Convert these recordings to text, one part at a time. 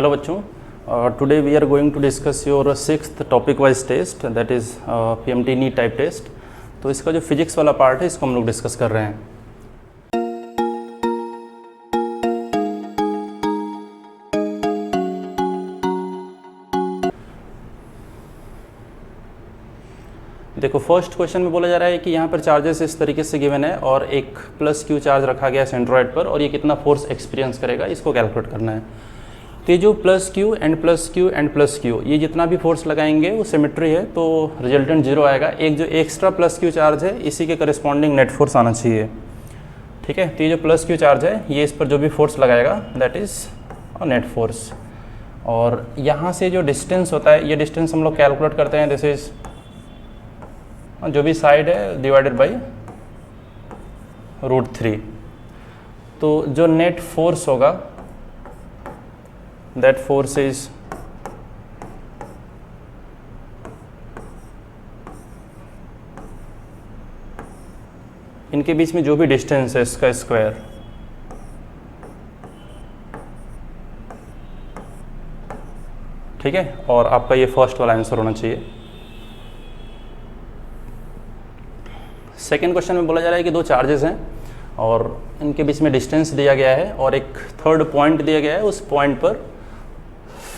Hello बच्चों, today we are going to discuss your sixth topic wise test that is PMT NEET type test. तो इसका जो physics वाला part है इसको हम लोग डिस्कस कर रहे हैं। देखो, फर्स्ट क्वेश्चन में बोला जा रहा है कि यहाँ पर चार्जेस इस तरीके से गिवन है और एक प्लस क्यू चार्ज रखा गया है सेंट्रॉइड पर और ये कितना फोर्स एक्सपीरियंस करेगा इसको कैलकुलेट करना है। तो ये जो plus Q and plus Q and plus Q ये जितना भी फोर्स लगाएंगे वो सिमेट्री है तो रिजल्टेंट जीरो आएगा। एक जो एक्स्ट्रा प्लस क्यू चार्ज है इसी के करस्पॉन्डिंग नेट फोर्स आना चाहिए। ठीक है, तो ये जो प्लस क्यू चार्ज है ये इस पर जो भी फोर्स लगाएगा दैट इज़ नेट फोर्स। और यहाँ से जो डिस्टेंस होता है ये डिस्टेंस हम लोग कैलकुलेट करते हैं, दिस इज जो भी साइड है डिवाइडेड बाई √3। तो जो नेट फोर्स होगा दैट फोर्स इज इनके बीच में जो भी डिस्टेंस है इसका स्क्वायर। ठीक है, और आपका ये फर्स्ट वाला आंसर होना चाहिए। सेकेंड क्वेश्चन में बोला जा रहा है कि दो चार्जेस हैं और इनके बीच में डिस्टेंस दिया गया है और एक थर्ड पॉइंट दिया गया है, उस पॉइंट पर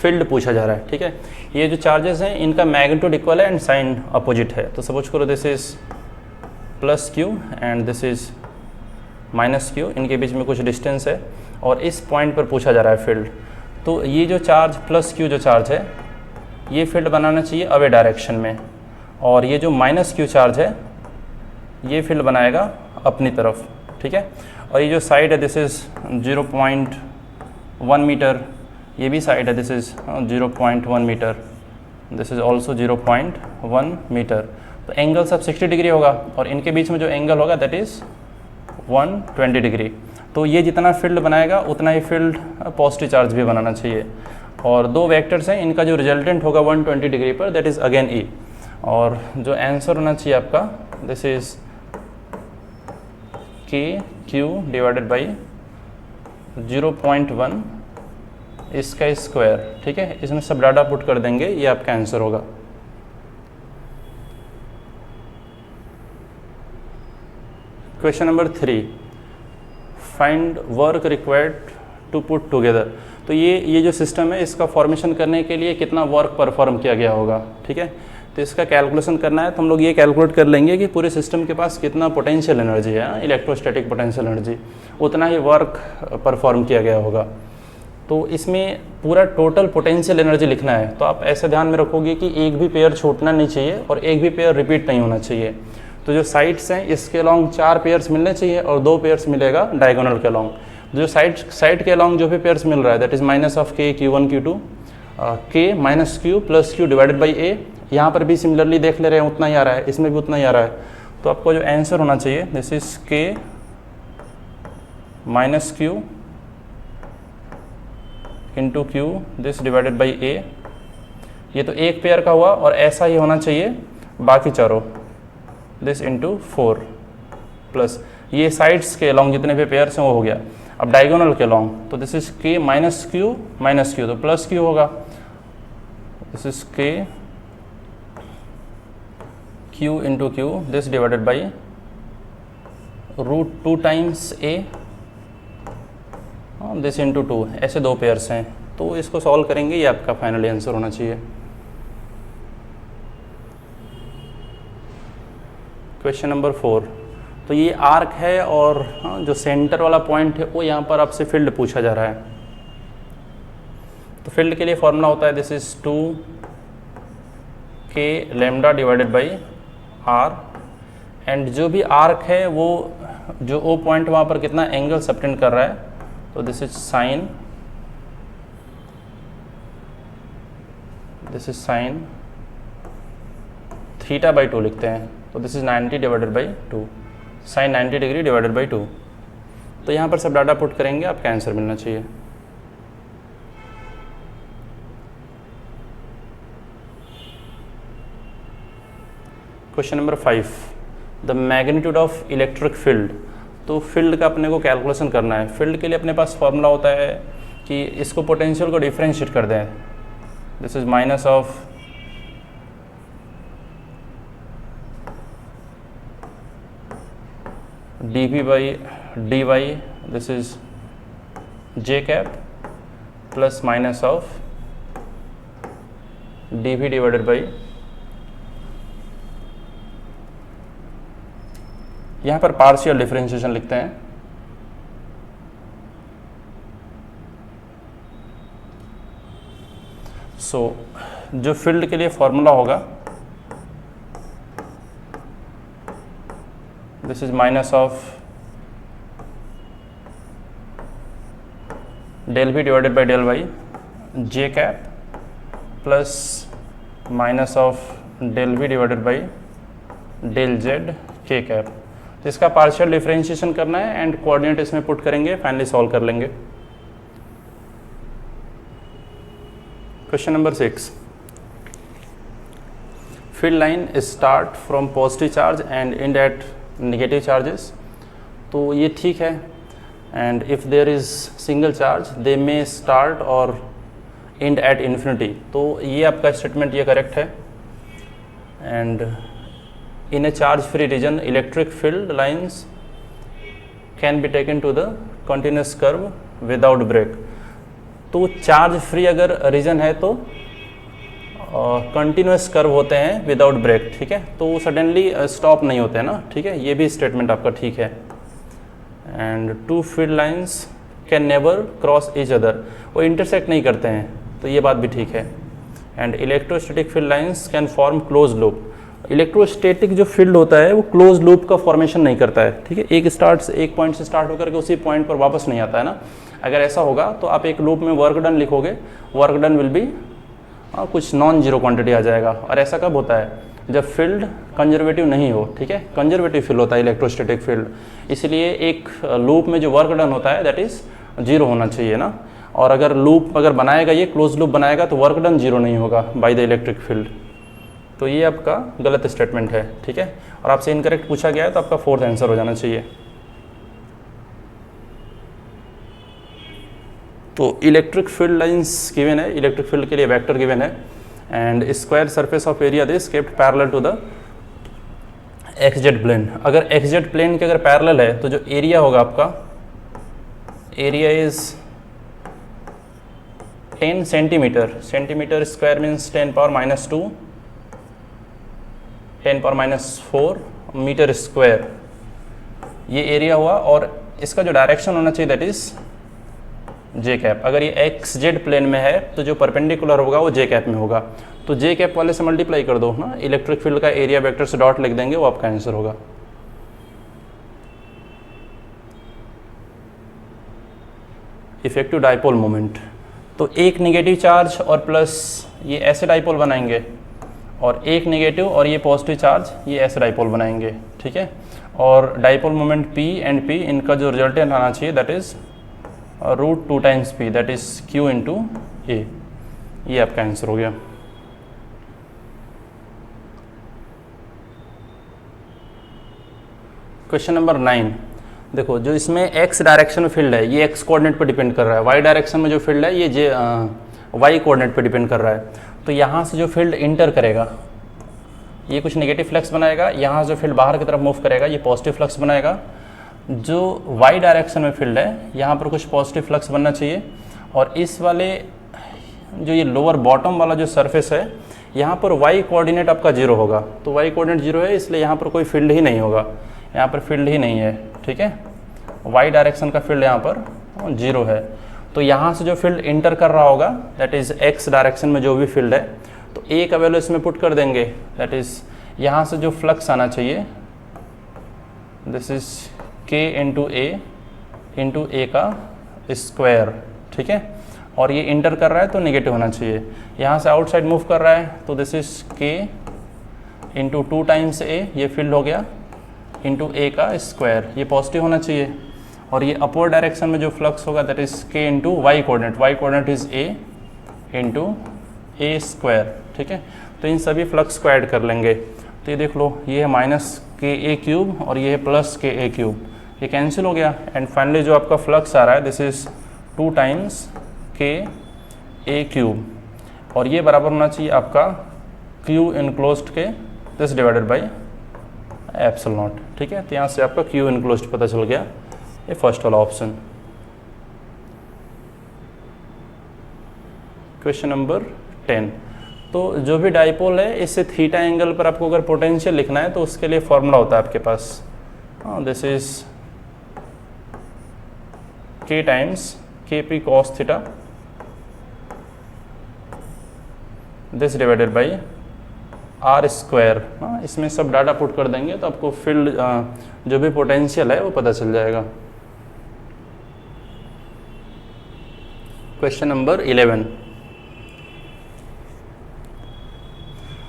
फील्ड पूछा जा रहा है। ठीक है, ये जो चार्जेस हैं इनका मैग्नीट्यूड इक्वल है एंड साइन अपोजिट है। तो सपोज करो this is plus Q and this is minus Q, इनके बीच में कुछ डिस्टेंस है और इस पॉइंट पर पूछा जा रहा है फील्ड। तो ये जो चार्ज प्लस क्यू जो चार्ज है ये फील्ड बनाना चाहिए अवे डायरेक्शन में और ये जो माइनस क्यू चार्ज है ये फील्ड बनाएगा अपनी तरफ। ठीक है, और ये जो साइड है दिस इज़ 0.1 मीटर, ये भी साइड है this is 0.1 metre, this is also 0.1 metre. तो एंगल सब 60 डिग्री होगा और इनके बीच में जो एंगल होगा दैट इज़ 120 डिग्री। तो ये जितना फील्ड बनाएगा उतना ही फील्ड पॉजिटिव चार्ज भी बनाना चाहिए। और दो वेक्टर्स हैं, इनका जो रिजल्टेंट होगा 120 डिग्री पर दैट इज़ अगेन ई। और जो आंसर होना चाहिए आपका this is KQ divided by 0.1 इसका स्क्वायर। ठीक है, इसमें सब डाटा पुट कर देंगे, ये आपका आंसर होगा। Question number 3, find work required to put together. तो ये जो सिस्टम है इसका फॉर्मेशन करने के लिए कितना वर्क परफॉर्म किया गया होगा। ठीक है, तो इसका कैलकुलेशन करना है तो हम लोग ये कैलकुलेट कर लेंगे कि पूरे सिस्टम के पास कितना पोटेंशियल एनर्जी है, इलेक्ट्रोस्टैटिक पोटेंशियल एनर्जी, उतना ही वर्क परफॉर्म किया गया होगा। तो इसमें पूरा टोटल पोटेंशियल एनर्जी लिखना है तो आप ऐसे ध्यान में रखोगे कि एक भी पेयर छूटना नहीं चाहिए और एक भी पेयर रिपीट नहीं होना चाहिए। तो जो साइड्स हैं इसके अलॉन्ग 4 पेयर्स मिलने चाहिए और 2 पेयर्स मिलेगा डायगोनल के अलॉन्ग। जो साइड के अलॉन्ग जो भी पेयर्स मिल रहा है that is minus of K Q1 Q2 K minus Q plus Q divided by A। यहाँ पर भी सिमिलरली देख ले रहे हैं उतना ही आ रहा है, इसमें भी उतना ही आ रहा है। तो आपको जो आंसर होना चाहिए this is K minus Q into Q this divided by A। ये तो एक पेयर का हुआ और ऐसा ही होना चाहिए बाकी चारों, दिस इंटू 4 प्लस ये साइड्स के अलॉन्ग जितने भी पेयर्स हैं वो हो गया। अब डायगोनल के अलॉन्ग तो this is K minus Q तो प्लस Q होगा, this is K Q into Q this divided by √2 times A this into 2। ऐसे 2 पेयर्स हैं तो इसको सॉल्व करेंगे, ये आपका फाइनली आंसर होना चाहिए। क्वेश्चन नंबर 4, तो ये आर्क है और जो सेंटर वाला पॉइंट है वो यहाँ पर आपसे फील्ड पूछा जा रहा है। तो फील्ड के लिए फॉर्मूला होता है this is 2K lambda divided by R and जो भी आर्क है वो जो O पॉइंट वहाँ पर कितना एंगल सबटेंड कर रहा है तो this is sine theta by 2 लिखते हैं। तो this is 90 divided by 2, sine 90 degree divided by 2। तो यहाँ पर सब डाटा पुट करेंगे, आपका आंसर मिलना चाहिए। Question number 5, the magnitude of electric field. तो फील्ड का अपने को कैलकुलेशन करना है। फील्ड के लिए अपने पास फॉर्मूला होता है कि इसको पोटेंशियल को डिफ्रेंशिएट कर दें, this is minus of dv by dy, this is j cap plus minus of dv divided by, यहाँ पर पार्शियल डिफरेंशिएशन लिखते हैं, सो जो फील्ड के लिए फॉर्मूला होगा this is minus of del V divided by del Y J cap plus minus of del V divided by del Z K cap. तो इसका पार्शियल डिफरेंशिएशन करना है एंड कोऑर्डिनेट इसमें पुट करेंगे, फाइनली सॉल्व कर लेंगे। Question number 6, field line start from positive charge and end at negative charges. तो ये ठीक है, and if there is single charge they may start और एंड एट इन्फिनिटी। तो ये आपका स्टेटमेंट ये करेक्ट है। And in a charge free region electric field lines can be taken to the continuous curve without break। तो charge free अगर reason है तो कंटिन्यूस कर्व होते हैं विदाउट ब्रेक, ठीक है, तो सडनली स्टॉप नहीं होते हैं ना, ठीक है, ये भी स्टेटमेंट आपका ठीक है। And two field lines can never cross each other, वो इंटरसेक्ट नहीं करते हैं, तो ये बात भी ठीक है। And electrostatic field lines can form close loop, electrostatic जो फील्ड होता है वो क्लोज लूप का फॉर्मेशन नहीं करता है, ठीक है, एक पॉइंट से स्टार्ट होकर के उसी पॉइंट पर वापस नहीं आता है ना। अगर ऐसा होगा तो आप एक लूप में वर्क डन लिखोगे, वर्क डन विल बी कुछ नॉन जीरो क्वांटिटी आ जाएगा। और ऐसा कब होता है, जब फील्ड कंजर्वेटिव नहीं हो, ठीक है, कंजर्वेटिव फील्ड होता है इलेक्ट्रोस्टैटिक फील्ड, इसलिए एक लूप में जो वर्क डन होता है दैट इज जीरो होना चाहिए ना। और अगर लूप अगर बनाएगा, ये क्लोज लूप बनाएगा तो वर्क डन जीरो नहीं होगा बाय द इलेक्ट्रिक फील्ड। तो ये आपका गलत स्टेटमेंट है, ठीक है, और आपसे इनकरेक्ट पूछा गया है तो आपका फोर्थ आंसर हो जाना चाहिए। तो इलेक्ट्रिक फील्ड लाइंस गिवन है, इलेक्ट्रिक फील्ड के लिए वेक्टर गिवन है, and square surface of area this kept parallel to the XZ plane. अगर एक्सजेड प्लेन के अगर पैरेलल है तो जो एरिया होगा आपका, area is 10 centimetre, centimetre square means 10 power minus 2, 10 power minus 4 metre square, ये एरिया हुआ। और इसका जो डायरेक्शन होना चाहिए दैट इज जे कैप। अगर ये एक्स जेड प्लेन में है तो जो परपेंडिकुलर होगा वो जे कैप में होगा, तो जे कैप वाले से मल्टीप्लाई कर दो ना, इलेक्ट्रिक फील्ड का एरिया वेक्टर से डॉट लिख देंगे, वो आपका आंसर होगा। इफेक्टिव डाइपोल मोमेंट, तो एक नेगेटिव चार्ज और प्लस ये ऐसे डाइपोल बनाएंगे, और एक नेगेटिव और ये पॉजिटिव चार्ज ये ऐसे डाइपोल बनाएंगे, ठीक है। और dipole moment P and P, इनका जो रिजल्टेंट आना चाहिए that is √2 times P, that is Q into A। ये आपका आंसर हो गया। क्वेश्चन नंबर 9, देखो जो इसमें x डायरेक्शन में फील्ड है ये x कोऑर्डिनेट पर डिपेंड कर रहा है, y डायरेक्शन में जो फील्ड है ये y कोऑर्डिनेट पर डिपेंड कर रहा है। तो यहाँ से जो फील्ड इंटर करेगा ये कुछ नेगेटिव फ्लक्स बनाएगा, यहाँ से जो फील्ड बाहर की तरफ मूव करेगा ये पॉजिटिव फ्लक्स बनाएगा। जो y डायरेक्शन में फील्ड है यहाँ पर कुछ पॉजिटिव फ्लक्स बनना चाहिए, और इस वाले जो ये लोअर बॉटम वाला जो सरफेस है यहाँ पर y कोऑर्डिनेट आपका जीरो होगा, तो y कोऑर्डिनेट जीरो है इसलिए यहाँ पर कोई फील्ड ही नहीं होगा, यहाँ पर फील्ड ही नहीं है, ठीक है, y डायरेक्शन का फील्ड यहाँ पर जीरो है। तो यहाँ से जो फील्ड इंटर कर रहा होगा दैट इज़ x डायरेक्शन में जो भी फील्ड है, तो a का वैल्यू इसमें पुट कर देंगे, दैट इज़ यहाँ से जो फ्लक्स आना चाहिए this is k into a का स्क्वायर, ठीक है, और ये इंटर कर रहा है तो नेगेटिव होना चाहिए। यहाँ से आउटसाइड मूव कर रहा है तो this is k into 2 times a, ये फील्ड हो गया, इंटू a का स्क्वायर, ये पॉजिटिव होना चाहिए। और ये अपवर्ड डायरेक्शन में जो फ्लक्स होगा that is k into Y coordinate is a into a square, ठीक है। तो इन सभी फ्लक्स को ऐड कर लेंगे, तो ये देख लो ये है माइनस के ए क्यूब और ये है प्लस के ए क्यूब, ये कैंसिल हो गया। एंड फाइनली जो आपका फ्लक्स आ रहा है दिस इज 2 टाइम्स के ए क्यूब, और ये बराबर होना चाहिए आपका क्यू इनक्लोज्ड के this divided by epsilon not. ठीक है, तो यहाँ से आपका क्यू इनक्लोज्ड पता चल गया, ये फर्स्ट वाला ऑप्शन। क्वेश्चन नंबर 10, तो जो भी डाइपोल है इससे थीटा एंगल पर आपको अगर पोटेंशियल लिखना है तो उसके लिए फॉर्मूला होता है आपके पास, this is K times K P cos theta this divided by are square. इसमें सब डाटा पुट कर देंगे तो आपको फील्ड जो भी पोटेंशियल है वो पता चल जाएगा। Question number 11,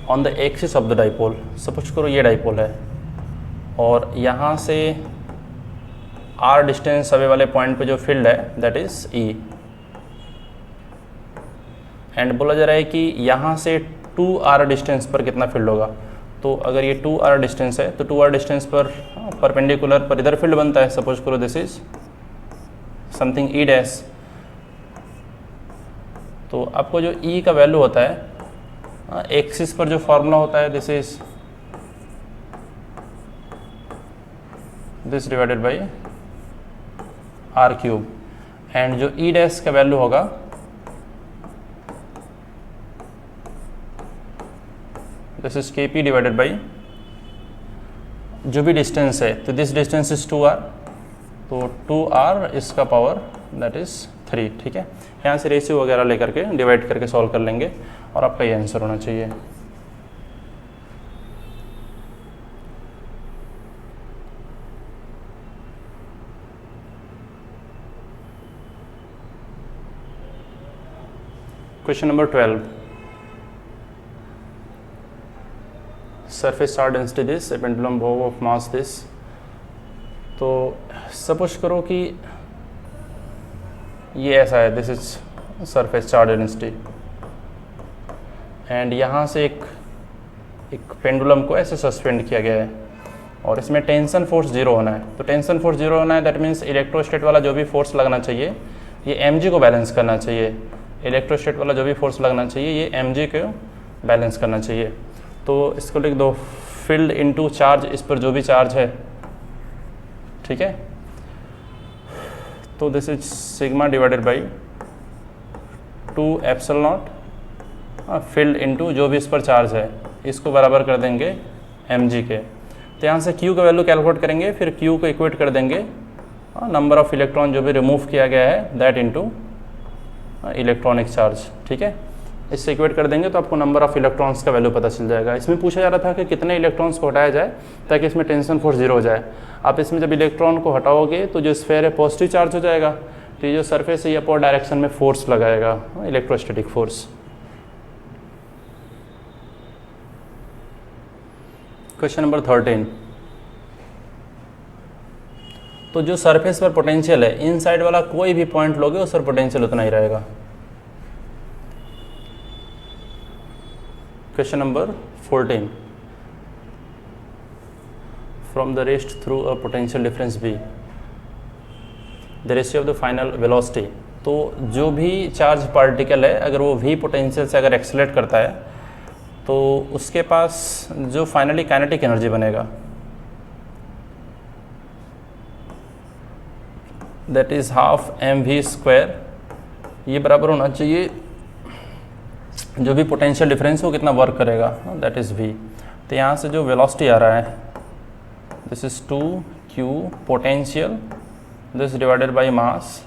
on the axis of the dipole, suppose करो ये डाइपोल है और यहाँ से आर डिस्टेंस अवे वाले पॉइंट पे जो फील्ड है दैट इज ई, एंड बोला जा रहा है कि यहाँ से 2r डिस्टेंस पर कितना फील्ड होगा। तो अगर ये 2r डिस्टेंस है तो 2r डिस्टेंस पर परपेंडिकुलर पर इधर फील्ड बनता है, सपोज करो this is something E dash. तो आपको जो ई का वैल्यू होता है एक्सिस पर जो फॉर्मूला होता है this is this divided by R cube, and जो ई डैश का वैल्यू होगा this is K P divided by जो भी डिस्टेंस है, तो दिस डिस्टेंस इज 2r, तो 2r इसका पावर दैट इज 3। ठीक है, यहाँ से रेशियो वगैरह लेकर के डिवाइड करके सॉल्व कर लेंगे और आपका ये आंसर होना चाहिए। Question number 12, surface charge density this, A pendulum Bob of mass this. तो सपोज करो कि ये ऐसा है, this is surface charge density, and यहाँ से एक पेंडुलम को ऐसे सस्पेंड किया गया है और इसमें टेंशन फोर्स 0 होना है। तो टेंशन फोर्स 0 होना है दैट मीन्स इलेक्ट्रोस्टेट वाला जो भी फोर्स लगना चाहिए ये mg को बैलेंस करना चाहिए। इलेक्ट्रोस्टेट वाला जो भी फोर्स लगना चाहिए ये mg को बैलेंस करना चाहिए। तो इसको लिख दो फील्ड इनटू चार्ज, इस पर जो भी चार्ज है। ठीक है, तो this is sigma divided by 2 epsilon not field into जो भी इस पर चार्ज है, इसको बराबर कर देंगे mg के। तो यहाँ से q का वैल्यू कैलकुलेट करेंगे, फिर q को इक्वेट कर देंगे नंबर ऑफ इलेक्ट्रॉन जो भी रिमूव किया गया है दैट इनटू इलेक्ट्रॉनिक चार्ज। ठीक है, इससे इक्वेट कर देंगे तो आपको नंबर ऑफ इलेक्ट्रॉन्स का वैल्यू पता चल जाएगा। इसमें पूछा जा रहा था कि कितने इलेक्ट्रॉन्स को हटाया जाए ताकि इसमें टेंशन फोर्स 0 हो जाए। आप इसमें जब इलेक्ट्रॉन को हटाओगे तो जो स्फेयर है पॉजिटिव चार्ज हो जाएगा, तो ये जो सरफेस है ये अपोजिट डायरेक्शन में फोर्स लगाएगा, इलेक्ट्रोस्टैटिक फोर्स। क्वेश्चन नंबर 13, तो जो सरफेस पर पोटेंशियल है इनसाइड वाला कोई भी पॉइंट लोगे उस पर पोटेंशियल उतना ही रहेगा। Question number 14, from the rest through a potential difference v the ratio of the final velocity. तो जो भी चार्ज पार्टिकल है अगर वो v पोटेंशियल से अगर एक्सेलरेट करता है तो उसके पास जो फाइनली काइनेटिक एनर्जी बनेगा दैट इज हाफ mv², ये बराबर होना चाहिए जो भी पोटेंशियल डिफरेंस हो कितना वर्क करेगा दैट इज़ v। तो यहाँ से जो वेलोसिटी आ रहा है this is 2q potential this divided by मास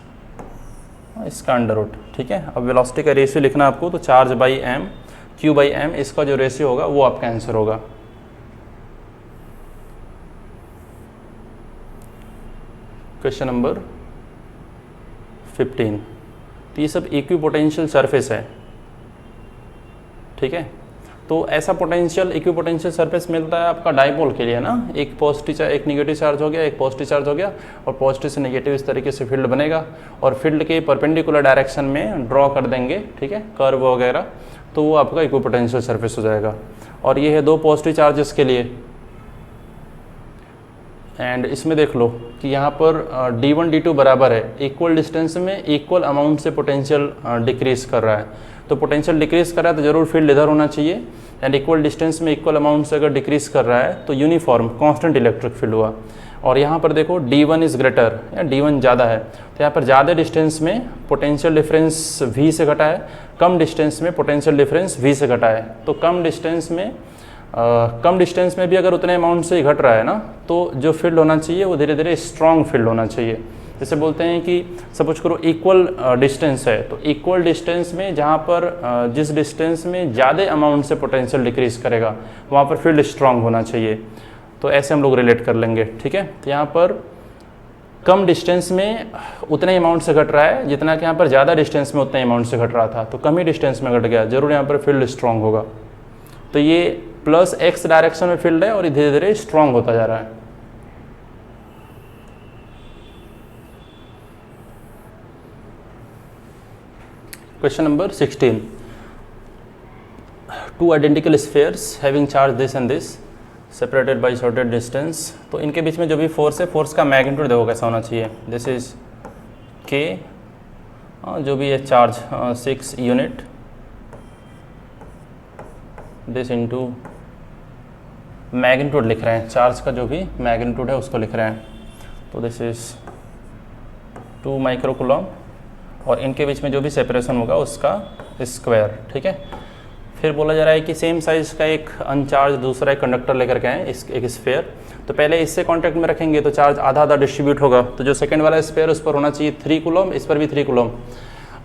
इसका अंडर रूट। ठीक है, अब वेलोसिटी का रेशियो लिखना आपको, तो charge by m q by m इसका जो रेशियो होगा वो आपका आंसर होगा। क्वेश्चन नंबर 15, तो ये सब इक्वी पोटेंशियल सरफेस है। ठीक है, तो ऐसा पोटेंशियल इक्वी पोटेंशियल सरफेस मिलता है आपका डाइपोल के लिए ना, एक पॉजिटिव चार्ज एक निगेटिव चार्ज हो गया, एक पॉजिटिव चार्ज हो गया, और पॉजिटिव से नेगेटिव इस तरीके से फील्ड बनेगा और फील्ड के परपेंडिकुलर डायरेक्शन में ड्रॉ कर देंगे। ठीक है, कर्व वगैरह, तो वो आपका इक्वी पोटेंशियल सरफेस हो जाएगा। और ये है 2 पॉजिटिव चार्जेस के लिए, एंड इसमें देख लो कि यहाँ पर D1 D2 बराबर है, इक्वल डिस्टेंस में इक्वल अमाउंट से पोटेंशियल डिक्रीज कर रहा है। तो पोटेंशियल डिक्रीज कर रहा है तो जरूर फील्ड इधर होना चाहिए, एंड इक्वल डिस्टेंस में इक्वल अमाउंट से अगर डिक्रीज कर रहा है तो यूनिफॉर्म कांस्टेंट इलेक्ट्रिक फील्ड हुआ। और यहाँ पर देखो D1 इज़ ग्रेटर या D1 ज़्यादा है, तो यहाँ पर ज़्यादा डिस्टेंस में पोटेंशियल डिफरेंस V से घटा है, कम डिस्टेंस में पोटेंशियल डिफरेंस V से घटा है। तो कम डिस्टेंस में भी अगर उतने अमाउंट से ही घट रहा है ना, तो जो फील्ड होना चाहिए वो धीरे धीरे स्ट्रॉन्ग फील्ड होना चाहिए। जैसे बोलते हैं कि सपोज करो इक्वल डिस्टेंस है, तो इक्वल डिस्टेंस में जहाँ पर जिस डिस्टेंस में ज़्यादा अमाउंट से पोटेंशियल डिक्रीज करेगा वहाँ पर फील्ड स्ट्रॉन्ग होना चाहिए। तो ऐसे हम लोग रिलेट कर लेंगे, ठीक है। तो यहाँ पर कम डिस्टेंस में उतने अमाउंट से घट रहा है जितना कि यहाँ पर ज़्यादा डिस्टेंस में उतने अमाउंट से घट रहा था, तो कम ही डिस्टेंस में घट गया, जरूर यहाँ पर फील्ड स्ट्रॉन्ग होगा। तो ये प्लस x डायरेक्शन में फील्ड है और ये धीरे धीरे स्ट्रॉन्ग होता जा रहा है। Question number 16, two identical spheres having charge this and this separated by shorted distance. तो इनके बीच में जो भी फोर्स है, फोर्स का मैग्नीट्यूड देखो कैसा होना चाहिए। दिस इज k, जो भी है charge 6 unit, this into magnitude लिख रहे हैं, चार्ज का जो भी मैग्नीट्यूड है उसको लिख रहे हैं। तो दिस इज 2 माइक्रोकूलम, और इनके बीच में जो भी सेपरेशन होगा उसका स्क्वायर, ठीक है। फिर बोला जा रहा है कि सेम साइज का एक अनचार्ज दूसरा एक कंडक्टर लेकर के आए, एक स्फीयर। तो पहले इससे कांटेक्ट में रखेंगे तो चार्ज आधा आधा डिस्ट्रीब्यूट होगा, तो जो सेकंड वाला स्फीयर उस पर होना चाहिए 3 कूलम, इस पर भी 3 कूलम।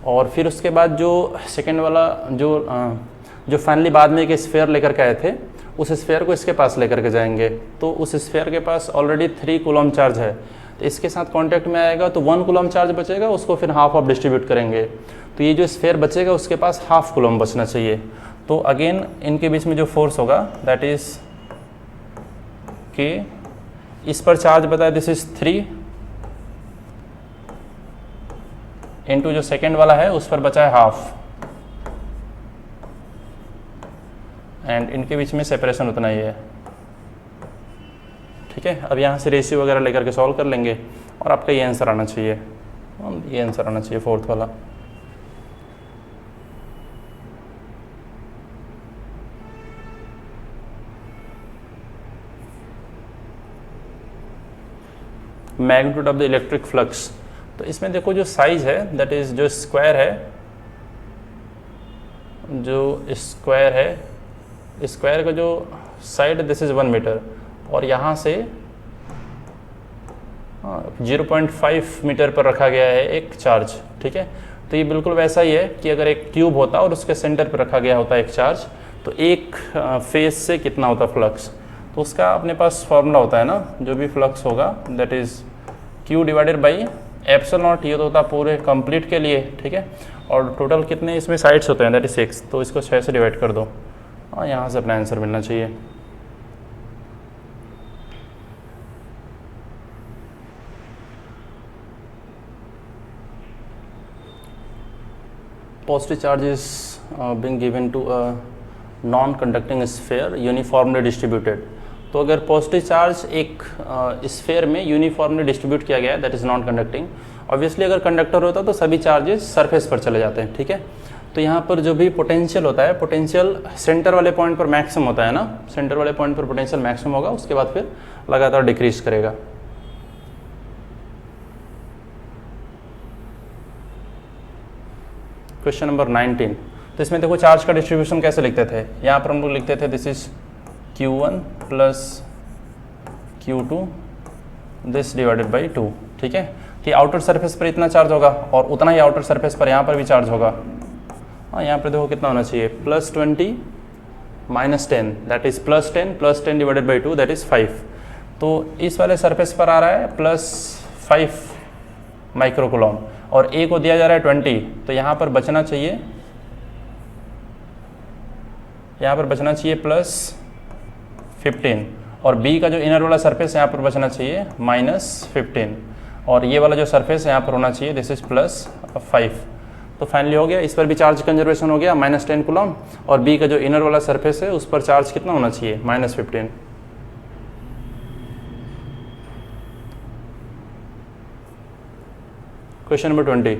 और फिर उसके बाद जो सेकंड वाला जो फाइनली बाद में एक स्फीयर लेकर के आए थे, उस स्फीयर को इसके पास लेकर के जाएंगे, तो उस स्फीयर के पास ऑलरेडी 3 कूलम चार्ज है, तो इसके साथ कांटेक्ट में आएगा तो 1 कूलम चार्ज बचेगा, उसको फिर हाफ ऑफ डिस्ट्रीब्यूट करेंगे, तो ये जो स्फीयर बचेगा उसके पास हाफ कूलम बचना चाहिए। तो अगेन इनके बीच में जो फोर्स होगा दैट इज के, इस पर चार्ज बताया दिस इज 3 इंटू जो सेकेंड वाला है उस पर बचा है हाफ, एंड इनके बीच में सेपरेशन उतना ही है, ठीक है। अब यहाँ से रेशियो वगैरह लेकर के सॉल्व कर लेंगे और आपका ये आंसर आना चाहिए, ये आंसर आना चाहिए फोर्थ वाला। Magnitude of the electric flux, तो इसमें देखो जो साइज है दैट इज जो स्क्वायर है, स्क्वायर का जो साइड दिस इज 1 मीटर, और यहाँ से 0.5 मीटर पर रखा गया है एक चार्ज, ठीक है। तो ये बिल्कुल वैसा ही है कि अगर एक ट्यूब होता और उसके सेंटर पर रखा गया होता एक चार्ज, तो एक फेज से कितना होता फ्लक्स, तो उसका अपने पास फॉर्मूला होता है ना, जो भी फ्लक्स होगा that is Q divided by epsilon not, ये तो होता पूरे कंप्लीट के लिए, ठीक है। और टोटल कितने इसमें साइड्स होते हैं दैट इज 6, तो इसको 6 से डिवाइड कर दो, हाँ यहाँ से अपना आंसर मिलना चाहिए। Positive charge is being given to a non-conducting sphere uniformly distributed। तो अगर पॉजिटिव चार्ज एक स्फीयर में यूनिफॉर्मली डिस्ट्रीब्यूट किया गया है that is non conducting, obviously अगर कंडक्टर होता तो सभी चार्जेस सरफेस पर चले जाते हैं, ठीक है। तो यहाँ पर जो भी पोटेंशियल होता है, पोटेंशियल सेंटर वाले पॉइंट पर मैक्सिमम होता है ना, सेंटर वाले पॉइंट पर पोटेंशियल मैक्सिमम होगा, उसके बाद फिर लगातार डिक्रीज करेगा। क्वेश्चन नंबर 19, तो इसमें देखो चार्ज का डिस्ट्रीब्यूशन कैसे लिखते थे, यहाँ पर हम लोग लिखते थे this is Q1 plus Q2 this divided by 2, ठीक है। कि आउटर सरफेस पर इतना चार्ज होगा और उतना ही आउटर सरफेस पर यहाँ पर भी चार्ज होगा, हाँ यहाँ पर देखो कितना होना चाहिए +20 -10 that is +10 divided by 2 that is 5। तो इस वाले सरफेस पर आ रहा है +5 माइक्रोकूलम और ए को दिया जा रहा है 20, तो यहाँ पर बचना चाहिए +15, और बी का जो इनर वाला सरफेस यहाँ पर बचना चाहिए -15, और ये वाला जो सरफेस यहाँ पर होना चाहिए दिस इज +5। तो फाइनली हो गया, इस पर भी चार्ज कंजर्वेशन हो गया -10 कूलम, और बी का जो इनर वाला सरफेस है उस पर चार्ज कितना होना चाहिए -15। Question number 20,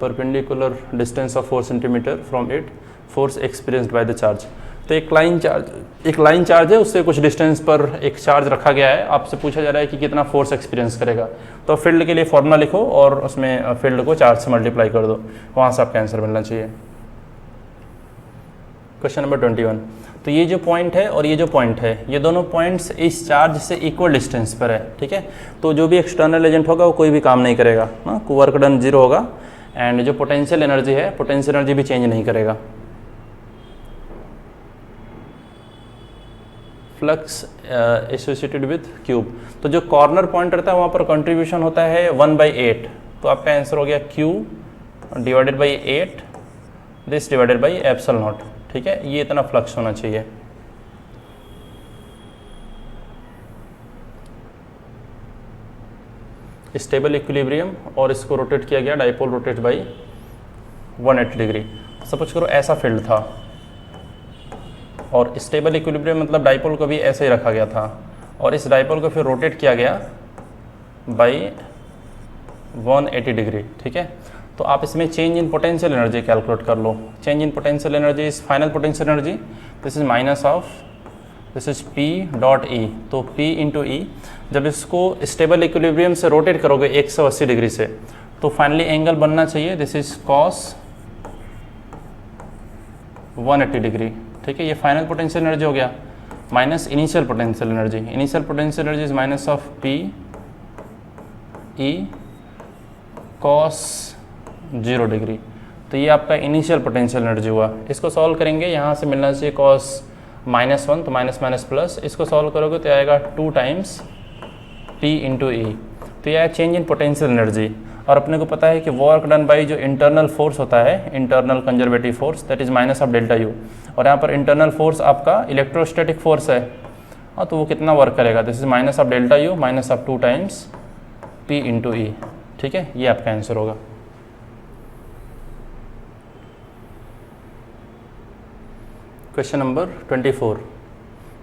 perpendicular distance of 4 centimetre from it, force experienced by the charge. तो एक लाइन चार्ज है, उससे कुछ डिस्टेंस पर एक चार्ज रखा गया है, आपसे पूछा जा रहा है कि कितना फोर्स एक्सपीरियंस करेगा। तो फील्ड के लिए फॉर्मूला लिखो और उसमें फील्ड को चार्ज से मल्टीप्लाई कर दो, वहाँ से आपका आंसर मिलना चाहिए। क्वेश्चन नंबर 21, तो ये जो पॉइंट है और ये जो पॉइंट है, ये दोनों पॉइंट्स इस चार्ज से इक्वल डिस्टेंस पर है, ठीक है। तो जो भी एक्सटर्नल एजेंट होगा वो कोई भी काम नहीं करेगा ना, वर्क डन 0 होगा, एंड जो पोटेंशियल एनर्जी है, पोटेंशियल एनर्जी भी चेंज नहीं करेगा। फ्लक्स एसोसिएटेड विथ क्यूब, तो जो कॉर्नर पॉइंट रहता है वहाँ पर कंट्रीब्यूशन होता है 1/8, तो आपका आंसर हो गया Q divided by 8 this divided by epsilon not, ठीक है। ये इतना फ्लक्स होना चाहिए। स्टेबल इक्विलिब्रियम, और इसको रोटेट किया गया, dipole rotate by 180 degree. Suppose करो ऐसा फील्ड था, और स्टेबल इक्विलिब्रियम मतलब डाइपोल को भी ऐसे ही रखा गया था, और इस डाइपोल को फिर रोटेट किया गया बाई 180 डिग्री, ठीक है। तो आप इसमें change in potential energy calculate कर लो। Change in potential energy is final potential energy, this is minus of this is P dot E, तो P इंटू E। जब इसको स्टेबल इक्विलिब्रियम से रोटेट करोगे 180 डिग्री से, तो फाइनली एंगल बनना चाहिए दिस इज कॉस 180 डिग्री, ठीक है। ये फाइनल पोटेंशियल एनर्जी हो गया, minus initial potential energy. Initial potential energy is minus of P E cos 0 degree, तो ये आपका इनिशियल पोटेंशियल एनर्जी हुआ। इसको सॉल्व करेंगे, यहाँ से मिलना चाहिए कॉस -1, तो माइनस माइनस प्लस, इसको सॉल्व करोगे तो आएगा 2 टाइम्स P इंटू E, तो यह है चेंज इन पोटेंशियल एनर्जी। और अपने को पता है कि वर्क डन बाई जो इंटरनल फोर्स होता है, internal conservative force, that is minus of delta U, और यहाँ पर इंटरनल फोर्स आपका इलेक्ट्रोस्टैटिक फोर्स है, हाँ, तो वो कितना वर्क करेगा, this is minus of delta U minus of 2 times P into E, ठीक है। ये आपका आंसर होगा। Question number 24,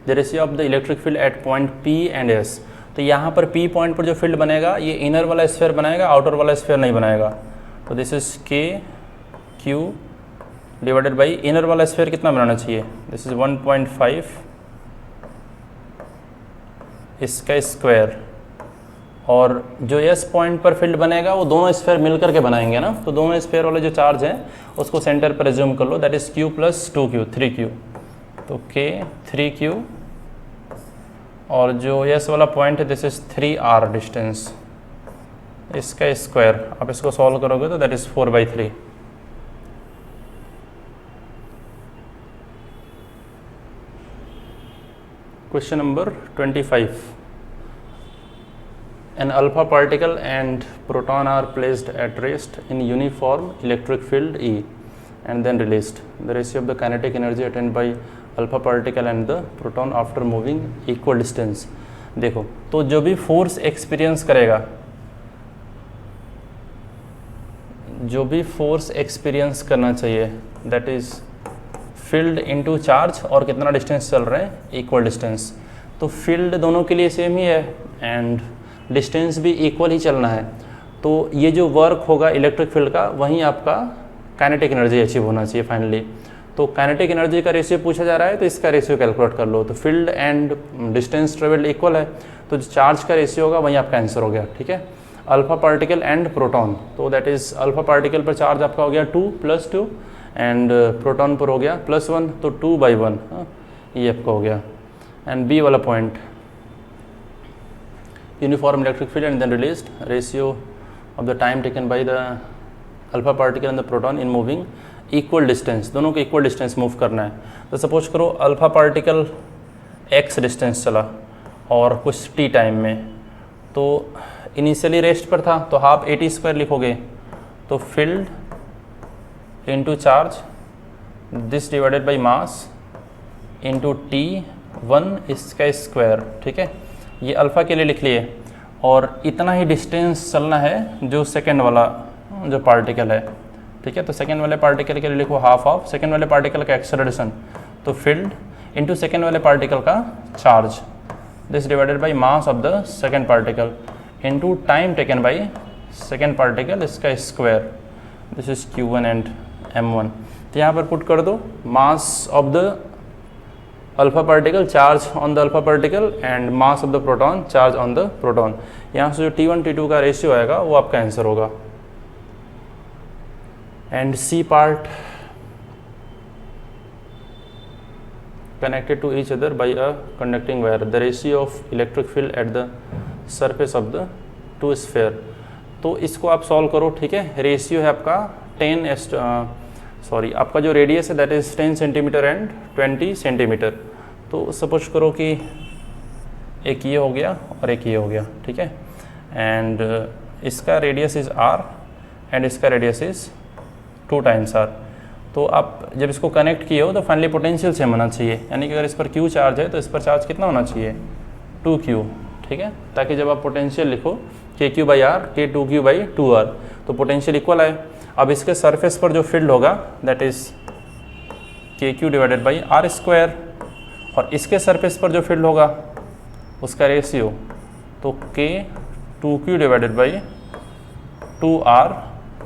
the ratio of the electric field at point P and S। तो यहाँ पर P पॉइंट पर जो फील्ड बनेगा ये इनर वाला स्फीयर बनाएगा, आउटर वाला स्फीयर नहीं बनाएगा। तो this is K Q divided by inner वाला स्फीयर कितना बनाना चाहिए, दिस इज 1.5 इसका स्क्वायर, और जो S पॉइंट पर फील्ड बनेगा वो दोनों स्फीयर मिलकर के बनाएंगे ना, तो दोनों स्फीयर वाले जो चार्ज हैं उसको सेंटर पर एज्यूम कर लो, that is Q plus 2Q 3Q, तो K 3Q, और जो S वाला पॉइंट है दिस इज 3R डिस्टेंस, इसका स्क्वायर, आप इसको सॉल्व करोगे तो that is 4/3। Question number 25, an alpha particle and proton are placed at rest in uniform electric field E and then released. The ratio of the kinetic energy attained by alpha particle and the proton after moving equal distance. देखो, तो जो भी force experience करेगा, जो भी force experience करना चाहिए, that is field into charge, और कितना डिस्टेंस चल रहा है, इक्वल डिस्टेंस। तो फील्ड दोनों के लिए सेम ही है एंड डिस्टेंस भी इक्वल ही चलना है, तो ये जो वर्क होगा इलेक्ट्रिक फील्ड का, वहीं आपका काइनेटिक एनर्जी अचीव होना चाहिए फाइनली। तो काइनेटिक एनर्जी का रेशियो पूछा जा रहा है, तो इसका रेशियो कैलकुलेट कर लो। तो field and distance travelled equal है, तो जो चार्ज का रेशियो होगा वहीं आपका आंसर हो गया, ठीक है। अल्फा पार्टिकल एंड प्रोटॉन, तो दैट इज अल्फा पार्टिकल पर चार्ज आपका हो गया 2 + 2 एंड प्रोटॉन पर हो गया +1, तो 2/1, ये आपका हो गया। एंड बी वाला point, uniform electric field and then released, ratio of the time taken by the alpha particle and the proton in moving equal distance, दोनों को equal distance मूव करना है। तो सपोज करो अल्फा पार्टिकल x डिस्टेंस चला और कुछ t time में, तो इनिशियली रेस्ट पर था, तो हाफ AT² लिखोगे, तो field into charge this divided by mass into T1 इसका स्क्वायर, ठीक है। ये अल्फ़ा के लिए लिख लिए, और इतना ही डिस्टेंस चलना है जो सेकेंड वाला जो पार्टिकल है, ठीक है। तो सेकेंड वाले पार्टिकल के लिए लिखो हाफ ऑफ सेकेंड वाले पार्टिकल का एक्सेलरेशन, तो फील्ड इनटू सेकेंड वाले पार्टिकल का charge this divided by mass of the second particle into time taken by second particle, इसका square, this is Q1 and M1। तो यहाँ पर पुट कर दो mass of the alpha particle, charge on the alpha particle, and mass of the proton, charge on the proton. यहाँ से जो T1 T2 का रेशियो आएगा वो आपका आंसर होगा। And C part, connected to each other by a conducting wire, the ratio of electric field at the surface of the two sphere। तो इसको आप सॉल्व करो, ठीक है। रेशियो है आपका 10 आपका जो रेडियस है that is 10 centimetre and 20 centimetre. तो सपोज करो कि एक ये हो गया और एक ये हो गया, ठीक है। एंड इसका रेडियस इज r एंड इसका रेडियस इज 2 टाइम्स r। तो आप जब इसको कनेक्ट किए हो तो फाइनली पोटेंशियल सेम होना चाहिए, यानी कि अगर इस पर Q चार्ज है तो इस पर चार्ज कितना होना चाहिए, 2Q, ठीक है। ताकि जब आप पोटेंशियल लिखो KQ/R, K2Q/2R, तो पोटेंशियल इक्वल आए। अब इसके सरफेस पर जो फील्ड होगा दैट इज KQ/R², और इसके सरफेस पर जो फील्ड होगा उसका रेशियो तो K2Q/2R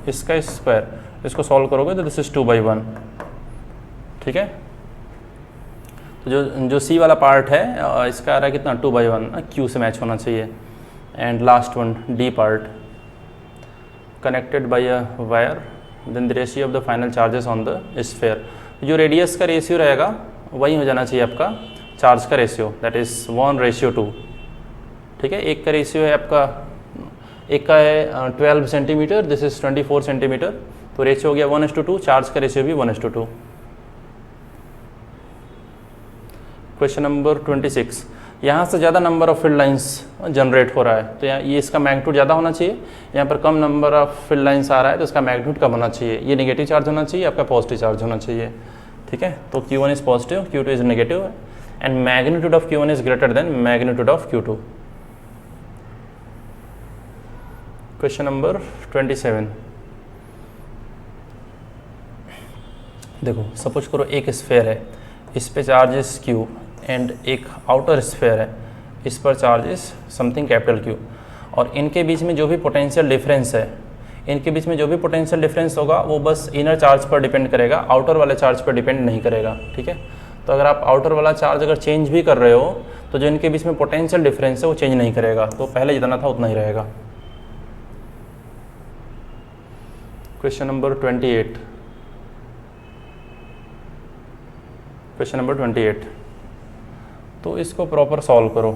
इसका स्क्वायर। इसको सॉल्व करोगे तो दिस इज 2/1, ठीक है। तो जो सी वाला पार्ट है इसका आ रहा है कितना, 2/1, Q से मैच होना चाहिए। And last one D part, connected by a wire, then the ratio of the final charges on the sphere. जो रेडियस का रेशियो रहेगा वही हो जाना चाहिए आपका चार्ज का रेशियो, दैट इज 1:2, ठीक है। एक का रेशियो है आपका, एक का है 12 सेंटीमीटर, दिस इज 24 सेंटीमीटर, तो रेशियो हो गया 1:2, चार्ज का रेशियो भी 1:2। क्वेश्चन नंबर 26, यहाँ से ज़्यादा number of field lines generate हो रहा है, तो यहाँ ये इसका मैग्नीट्यूड ज़्यादा होना चाहिए। यहाँ पर कम नंबर ऑफ फील्ड लाइंस आ रहा है तो इसका मैग्नीट्यूड कम होना चाहिए। ये नेगेटिव चार्ज होना चाहिए, आपका पॉजिटिव चार्ज होना चाहिए, ठीक है। तो Q1 is positive, Q2 is negative, and magnitude of Q1 is greater than magnitude of Q2। Question number 27, देखो सपोज करो एक स्फीयर है, इस पे चार्ज इज Q, एंड एक आउटर स्फीयर है, इस पर charge is something capital Q, और इनके बीच में जो भी पोटेंशियल डिफरेंस है, इनके बीच में जो भी पोटेंशियल डिफरेंस होगा वो बस इनर चार्ज पर डिपेंड करेगा, आउटर वाले चार्ज पर डिपेंड नहीं करेगा, ठीक है। तो अगर आप आउटर वाला चार्ज अगर चेंज भी कर रहे हो तो जो इनके बीच में पोटेंशियल डिफरेंस है वो चेंज नहीं करेगा, तो पहले जितना था उतना ही रहेगा। क्वेश्चन नंबर 28, क्वेश्चन नंबर 28, तो इसको प्रॉपर सॉल्व करो।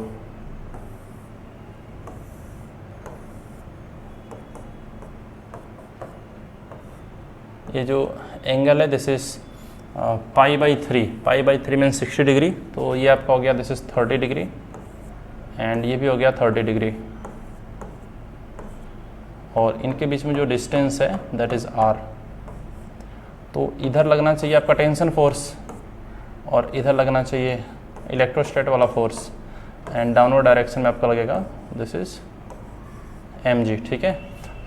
ये जो एंगल है दिस इज π/3, π/3 मीन्स 60 डिग्री, तो ये आपका हो गया दिस इज 30 डिग्री, एंड ये भी हो गया 30 डिग्री, और इनके बीच में जो डिस्टेंस है दैट इज r। तो इधर लगना चाहिए आपका टेंशन फोर्स, और इधर लगना चाहिए इलेक्ट्रोस्टैट वाला फोर्स, एंड डाउनवर्ड डायरेक्शन में आपका लगेगा दिस इज mg, ठीक है।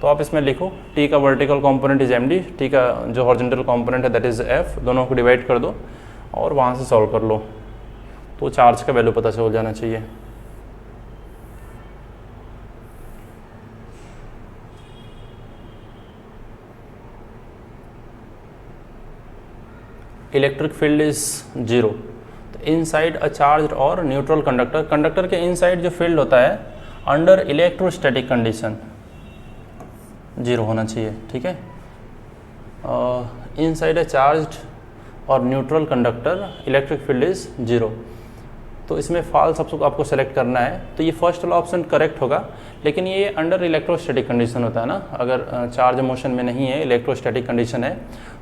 तो आप इसमें लिखो t का vertical component is md, t का जो हॉरिजॉन्टल कंपोनेंट है दैट इज f, दोनों को डिवाइड कर दो और वहाँ से सॉल्व कर लो, तो चार्ज का वैल्यू पता चल जाना चाहिए। इलेक्ट्रिक फील्ड इज 0, तो इनसाइड अ चार्ज और न्यूट्रल कंडक्टर, कंडक्टर के इनसाइड जो फील्ड होता है अंडर इलेक्ट्रोस्टैटिक कंडीशन 0 होना चाहिए, ठीक है। इनसाइड अ चार्ज और neutral conductor electric field is 0, तो इसमें फॉल्स आपको सेलेक्ट करना है। तो ये फर्स्ट वाला ऑप्शन करेक्ट होगा, लेकिन ये अंडर इलेक्ट्रोस्टैटिक कंडीशन होता है ना, अगर चार्ज मोशन में नहीं है, इलेक्ट्रोस्टैटिक कंडीशन है,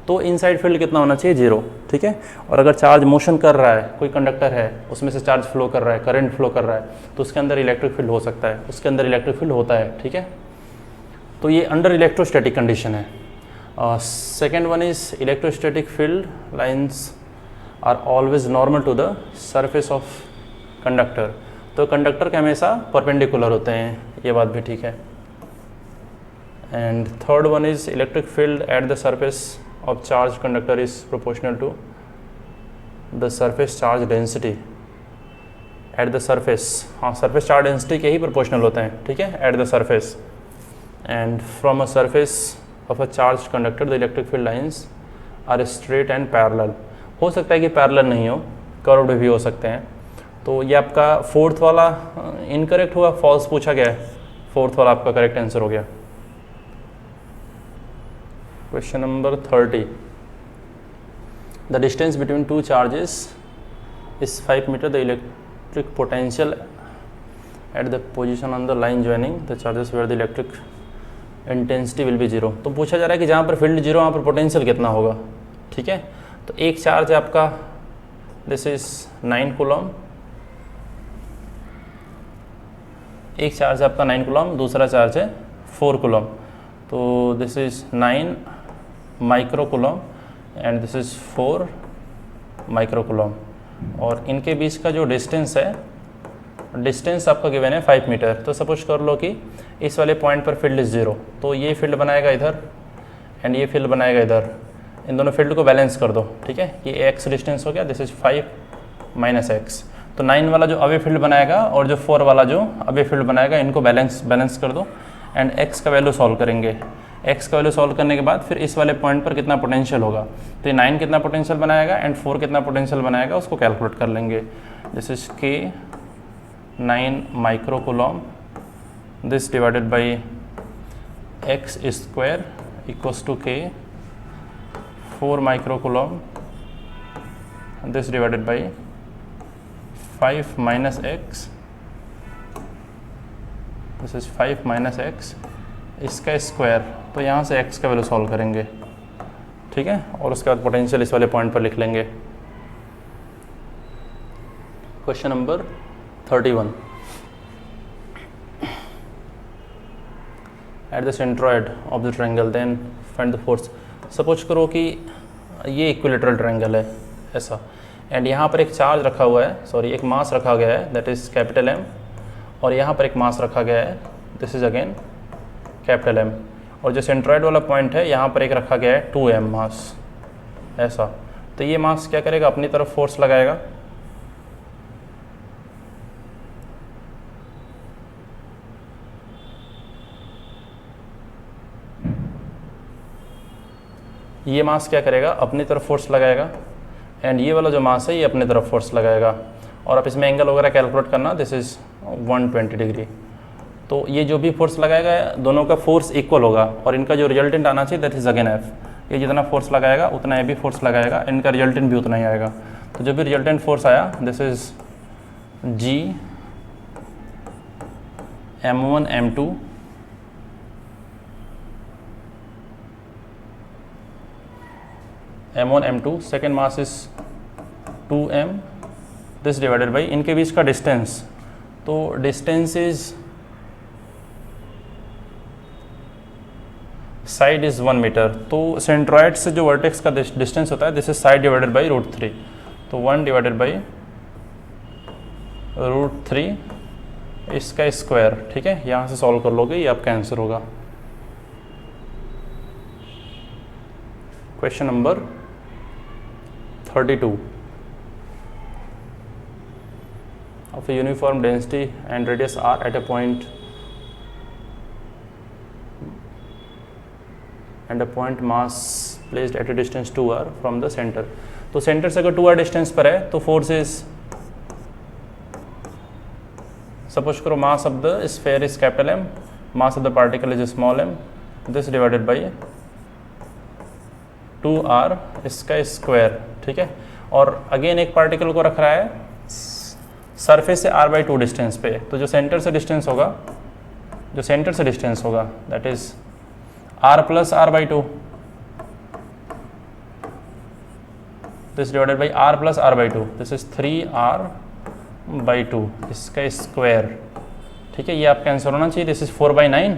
तो इनसाइड फील्ड कितना होना चाहिए, 0, ठीक है। और अगर चार्ज मोशन कर रहा है, कोई कंडक्टर है उसमें से चार्ज फ्लो कर रहा है, करंट फ्लो कर रहा है, तो उसके अंदर इलेक्ट्रिक फील्ड हो सकता है, उसके अंदर इलेक्ट्रिक फील्ड होता है, ठीक है। तो ये अंडर इलेक्ट्रोस्टैटिक कंडीशन है। Second one is electrostatic field lines are always normal to the surface of conductor, तो कंडक्टर के हमेशा परपेंडिकुलर होते हैं, ये बात भी ठीक है। And third one is electric field at the surface of charged conductor is proportional to the surface charge density at the surface, हाँ सरफेस चार्ज डेंसिटी के ही प्रोपोर्शनल होते हैं, ठीक है, at the surface and from a surface of a charge conductor the electric field lines are straight and parallel. हो सकता है कि पैरेलल नहीं हो, कर्व्ड भी हो सकते हैं। तो ये आपका फोर्थ वाला इनकरेक्ट हुआ, फॉल्स पूछा गया है, फोर्थ वाला आपका करेक्ट आंसर हो गया। Question number 30, the distance between two charges is 5 metre, the electric potential at the position on the line joining the charges where the electric intensity will be zero. तो पूछा जा रहा है कि जहाँ पर फील्ड जीरो वहाँ पर पोटेंशियल कितना होगा, ठीक है। तो एक चार्ज है आपका, दिस इज 9 कूलम, एक चार्ज है आपका 9 कूलम, दूसरा चार्ज है 4 कूलम। तो this is 9 micro coulomb and this is 4 micro coulomb, और इनके बीच का जो डिस्टेंस है, डिस्टेंस आपका गिवन है 5 मीटर। तो सपोज कर लो कि इस वाले पॉइंट पर फील्ड इज जीरो, तो ये फील्ड बनाएगा इधर एंड ये फील्ड बनाएगा इधर, इन दोनों फील्ड को बैलेंस कर दो, ठीक है। ये एक्स डिस्टेंस हो गया, दिस इज 5 माइनस एक्स। तो 9 वाला जो अवे फील्ड बनाएगा और जो 4 वाला जो अवे फील्ड बनाएगा, इनको बैलेंस कर दो एंड एक्स का वैल्यू सॉल्व करेंगे। एक्स का वैल्यू सॉल्व करने के बाद फिर इस वाले पॉइंट पर कितना पोटेंशियल होगा, तो ये 9 कितना पोटेंशियल बनाएगा एंड 4 कितना पोटेंशियल बनाएगा, उसको कैलकुलेट कर लेंगे। This is K 9 micro coulomb, this divided by X square equals to K 4 micro coulomb, this divided by 5 minus X, this is 5 minus X, इसका स्क्वायर। तो यहाँ से x का वैल्यू सॉल्व करेंगे, ठीक है, और उसके बाद पोटेंशियल इस वाले पॉइंट पर लिख लेंगे। Question number 31, at the centroid of the triangle then find the force. Suppose करो कि ये इक्विलेटरल ट्रायंगल है ऐसा, एंड यहाँ पर एक चार्ज रखा हुआ है, सॉरी एक मास रखा गया है, दैट इज कैपिटल M, और यहाँ पर एक मास रखा गया है, this is again capital M, और जो सेंट्रॉइड वाला पॉइंट है यहाँ पर एक रखा गया है 2m मास ऐसा। तो ये मास क्या करेगा, अपनी तरफ फोर्स लगाएगा, ये मास क्या करेगा, अपनी तरफ फोर्स लगाएगा, एंड ये वाला जो मास है ये अपनी तरफ फोर्स लगाएगा, और अब इसमें एंगल वगैरह कैलकुलेट करना, दिस इज 120 डिग्री। तो ये जो भी फोर्स लगाएगा दोनों का फोर्स इक्वल होगा, और इनका जो रिजल्टेंट आना चाहिए दैट इज अगेन F। ये जितना फोर्स लगाएगा उतना ये भी फोर्स लगाएगा, इनका रिजल्टेंट भी उतना ही आएगा। तो जो भी रिजल्टेंट फोर्स आया, this is G M1 M2 M1 M2, second mass is 2m, this divided by इनके बीच का डिस्टेंस। तो distance is side is 1 metre. तो सेंट्रॉइड से जो वर्टेक्स का डिस्टेंस होता है, this is side divided by √3। तो 1 डिवाइडेड बाई √3 इसका स्क्वायर, ठीक है। यहाँ से सॉल्व कर लोगे, ये आपका आंसर होगा। Question number 32, of a uniform density and radius r at a point and a point mass placed at a distance 2r from the center। तो सेंटर से अगर 2r डिस्टेंस पर है तो फोर्स इज, सपोज करो mass of the sphere is capital M, mass of the particle is small m, this divided by 2r इसका square, ठीक है। और अगेन एक पार्टिकल को रख रहा है सरफेस से r/2 डिस्टेंस पे, तो जो सेंटर से डिस्टेंस होगा, जो सेंटर से डिस्टेंस होगा that is r plus r/2, this divided by r plus r/2, this is 3r/2 इसका स्क्वायर, ठीक है। ये आपका आंसर होना चाहिए। This is 4/9,